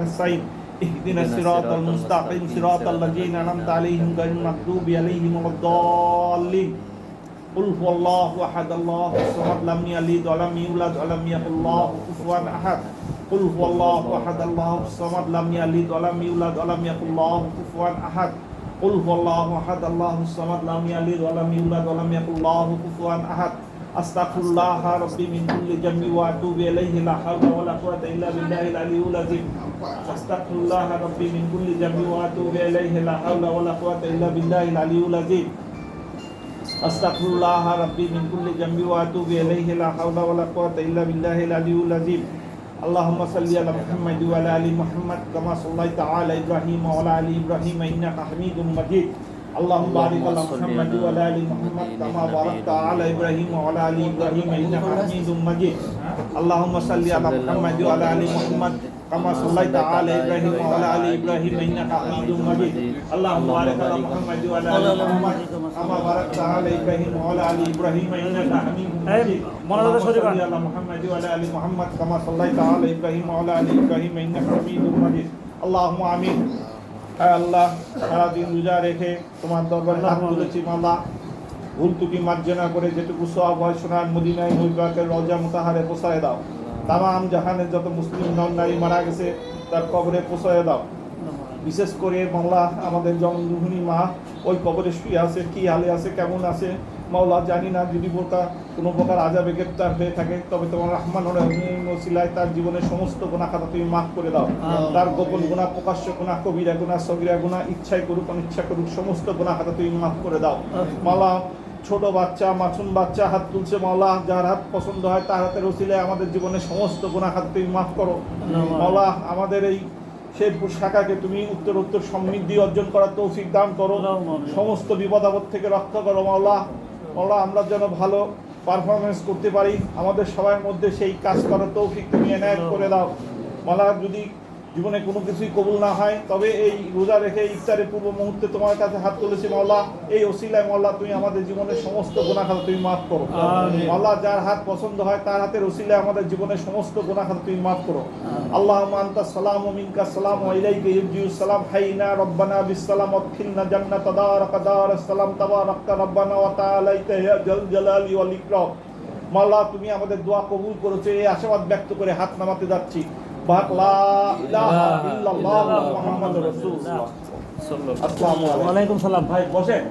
نستعين اهدنا الصراط المستقيم صراط الذين أنعمت عليهم غير المغضوب عليهم ولا الضالين قل هو الله أحد الله الصمد لم يلد ولم يولد ولم يكن له كفوا أحد قل هو الله أحد الله الصمد لم يلد ولم يولد ولم يكن له كفوا أحد قل هو الله أحد الله الصمد لم يلد ولم يولد ولم يكن له كفوا أحد أستغفر الله ربي من كل ذنب وأتوب إليه لا حول ولا قوة إلا بالله العلي العظيم أستغفر الله ربي من كل ذنب وأتوب إليه لا حول ولا قوة إلا بالله العلي العظيم أستغفر الله ربي من كل ذنب وأتوب إليه لا حول ولا قوة إلا بالله العلي العظيم اللهم صل على محمد وعلى آل محمد كما صليت على إبراهيم وعلى آل إبراهيم إنك حميد مجيد اللهم بارك على محمد وعلى آل محمد كما باركت على إبراهيم وعلى آل إبراهيم إنك حميد مجيد اللهم صل على محمد وعلى آل محمد كما صليت على إبراهيم وعلى آل إبراهيم إنك حميد مجيد اللهم بارك على محمد وعلى آل محمد كما باركت على إبراهيم وعلى آل إبراهيم إنك حميد مجيد اللهم صل على محمد وعلى آل محمد كما صليت على إبراهيم وعلى آل إبراهيم إنك حميد مجيد اللهم آمين আল্লাহ সারাদিন রোজা রেখে তোমার দরবারে হাত তুলেছি আল্লাহ ভুল ত্রুটি মার্জনা করে যেটুকু সওয়াব হয় সোনার মদিনায় নবীর রওজা মুতাহারে পৌঁছায় দাও তামাম জাহানের যত মুসলিম নর নারী মারা গেছে তার কবরে পৌঁছায় দাও বিশেষ করে মাওলা আমাদের জন্মভূমি মা ওই কবরে শুয়ে আছে কি হালে আছে কেমন আছে মাওলা জানি না যদি বোকা কোনো প্রকার আযাবে গ্রেফতার হয়ে থাকে তবে তোমার রহমান ওসিলায় তার জীবনের সমস্ত গুনাহ খাতা তুমি মাফ করে দাও তার গোপন গুনাহ প্রকাশ্য গুনাহ কবিরা গুনাহ সগীরা গুনাহ ইচ্ছাই করুক অনিচ্ছা করুক সমস্ত গুনাহ খাতা তুমি মাফ করে দাও মাওলা ছোট বাচ্চা মাসুম বাচ্চা হাত তুলছে মাওলা যার হাত পছন্দ হয় তার হাতের ওসিলায় আমাদের জীবনের সমস্ত গুনাহ খাতা তুমি মাফ করো মাওলা আমাদের এই শেরপুর শাখাকে তুমি উত্তর সমৃদ্ধি অর্জন করার তৌফিক দান করো সমস্ত বিপদ আপদ থেকে রক্ষা করো মাওলা মাওলা আমরা যেন ভালো পারফরমেন্স করতে পারি আমাদের সবার মধ্যে সেই কাজ করার তৌফিক তুমি এনায়েত করে দাও মাওলা যদি জীবনে কোনো কিছুই কবুল না হয় তবে এই রোজা রেখে ইফতারের পূর্ব মুহূর্তে তোমার কাছে হাত তুলেছি মাওলা এই ওসিলায় মাওলা তুমি আমাদের জীবনের সমস্ত গুনাহ খাতা তুমি মাফ করো মাওলা যার হাত পছন্দ হয় তার হাতের ওসিলায় আমাদের জীবনের সমস্ত গুনাহ খাতা তুমি মাফ করো আল্লাহুম্মা আনতাস সালাম ওয়া মিনকাস সালাম ওয়া ইলাইকা ইয়ারজিউস সালাম হাইনা রব্বানা বিসসালাম ওয়াদখিলনা জান্নাতা দারাকা দারাস সালাম তাবারাকতা রব্বানা ওয়া তাআলাইতা ইয়া জাল জালালি ওয়াল ইকরাম মাওলা তুমি আমাদের দোয়া কবুল করেছো এই আশাবাদ ব্যক্ত করে হাত নামাতে যাচ্ছি লা ইলাহা ইল্লাল্লাহ মুহাম্মাদুর রাসূলুল্লাহ। আসসালামু আলাইকুম। ওয়া আলাইকুম সালাম। ভাই বসেন।